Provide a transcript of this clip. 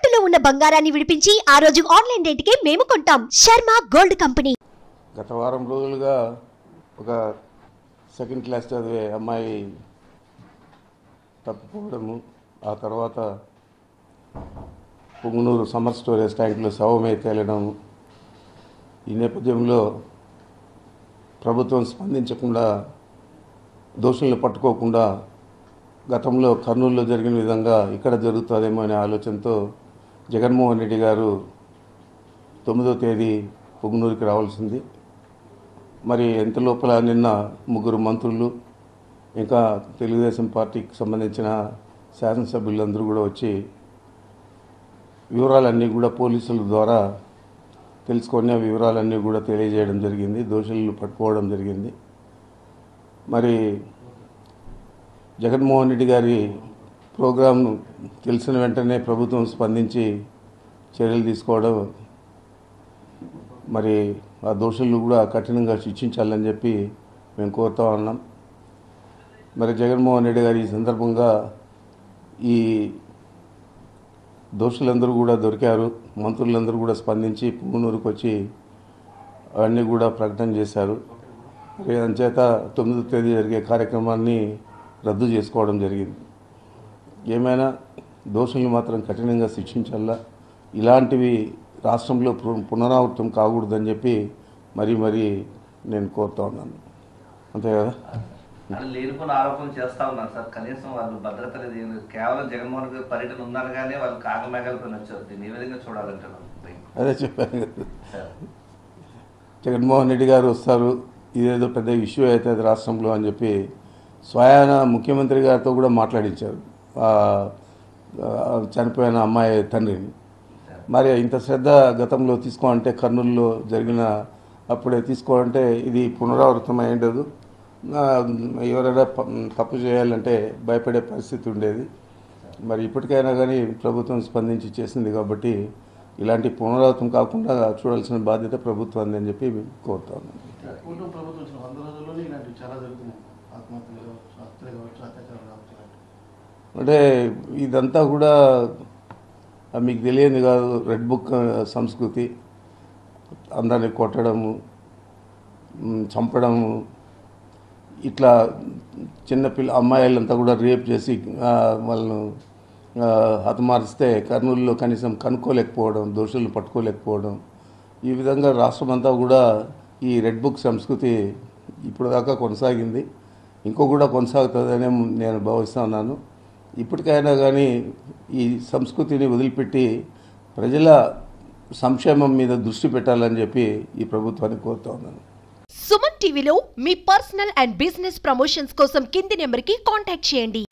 తాకట్టులో ఉన్న బంగారాన్ని విడిపించి ఆ రోజు ఆన్లైన్ రేటుకే మేము కొంటాం. Sharma gold company. గత వారం రోజులుగా ఒక సెకండ్ క్లాస్ చదివే అమ్మాయి తప్పిపోవడము, ఆ తర్వాత పుంగనూరు సమ్మర్ స్టోరేజ్ ట్యాంకులో శవమే తేలడం, ఈ నేపథ్యంలో ప్రభుత్వం స్పందించకుండా, దోషులను పట్టుకోకుండా గతంలో కర్నూలులో జరిగిన విధంగా ఇక్కడ జరుగుతుందేమో అనే ఆలోచనతో జగన్మోహన్ రెడ్డి గారు 9వ తేదీ పుంగనూరుకి రావాల్సింది. మరి ఎంత లోపల నిన్న 3 మంత్రులు ఇంకా తెలుగుదేశం పార్టీకి సంబంధించిన శాసనసభ్యులందరూ కూడా వచ్చి వివరాలన్నీ కూడా పోలీసుల ద్వారా తెలుసుకొని ఆ వివరాలన్నీ కూడా తెలియజేయడం జరిగింది. దోషులను పట్టుకోవడం జరిగింది. మరి జగన్మోహన్ రెడ్డి గారి ప్రోగ్రాం తెలిసిన వెంటనే ప్రభుత్వం స్పందించి చర్యలు తీసుకోవడం, మరి ఆ దోషులను కూడా కఠినంగా శిక్షించాలని చెప్పి మేము కోరుతా ఉన్నాం. మరి జగన్మోహన్ రెడ్డి గారు ఈ సందర్భంగా ఈ దోషులందరూ కూడా దొరికారు. మంత్రులందరూ కూడా స్పందించి పుంగనూరుకు వచ్చి అవన్నీ కూడా ప్రకటన చేశారు. మరి అంచేత 9వ తేదీ జరిగే కార్యక్రమాన్ని రద్దు చేసుకోవడం జరిగింది. ఏమైనా దోషులను మాత్రం కఠినంగా శిక్షించాలా, ఇలాంటివి రాష్ట్రంలో పునరావృతం కాకూడదని చెప్పి మరీ నేను కోరుతా ఉన్నాను. అంతే కదా. లేనిపోయిన ఆరోపణలు చేస్తా ఉన్నారు సార్. కనీసం వాళ్ళు భద్రత లేదు. కేవలం జగన్మోహన్ గారి పర్యటన ఉందనగానే వాళ్ళు కాగమేఘాలపై వచ్చారు. దీన్ని ఏ విధంగా చూడాలంటారు? అదే చెప్పాను కదా, జగన్మోహన్ రెడ్డి గారు వస్తారు, ఇదేదో పెద్ద ఇష్యూ అవుతుంది రాష్ట్రంలో అని చెప్పి స్వయాన ముఖ్యమంత్రి గారితో కూడా మాట్లాడించారు చనిపోయిన అమ్మాయి తండ్రిని. మరి ఇంత శ్రద్ధ గతంలో తీసుకోవాలంటే, కర్నూలులో జరిగిన అప్పుడే తీసుకోవాలంటే ఇది పునరావృతం అయి ఉండదు. ఎవరైనా తప్పు చేయాలంటే భయపడే పరిస్థితి ఉండేది. మరి ఇప్పటికైనా కానీ ప్రభుత్వం స్పందించి చేసింది కాబట్టి ఇలాంటి పునరావృతం కాకుండా చూడాల్సిన బాధ్యత ప్రభుత్వం అని చెప్పి కోరుతా ఉన్నాను. అంటే ఇదంతా కూడా మీకు తెలియదు కాదు. రెడ్ బుక్ సంస్కృతి, అందరిని కొట్టడము, చంపడము, ఇట్లా చిన్నపిల్ల అమ్మాయిలంతా కూడా రేప్ చేసి వాళ్ళను హతమారిస్తే కర్నూలులో కనీసం కనుక్కోలేకపోవడం, దోషులను పట్టుకోలేకపోవడం, ఈ విధంగా రాష్ట్రమంతా కూడా ఈ రెడ్ బుక్ సంస్కృతి ఇప్పుడు దాకా కొనసాగింది. ఇంకో కూడా కొనసాగుతుందనే నేను భావిస్తున్నాను. ఇప్పటికైనా కానీ ఈ సంస్కృతిని వదిలిపెట్టి ప్రజల సంక్షేమం మీద దృష్టి పెట్టాలని చెప్పి ఈ ప్రభుత్వాన్ని కోరుతా ఉన్నాను. సుమన్ టీవీలో మీ పర్సనల్ అండ్ బిజినెస్ ప్రమోషన్స్ కోసం కింది నెంబర్కి కాంటాక్ట్ చేయండి.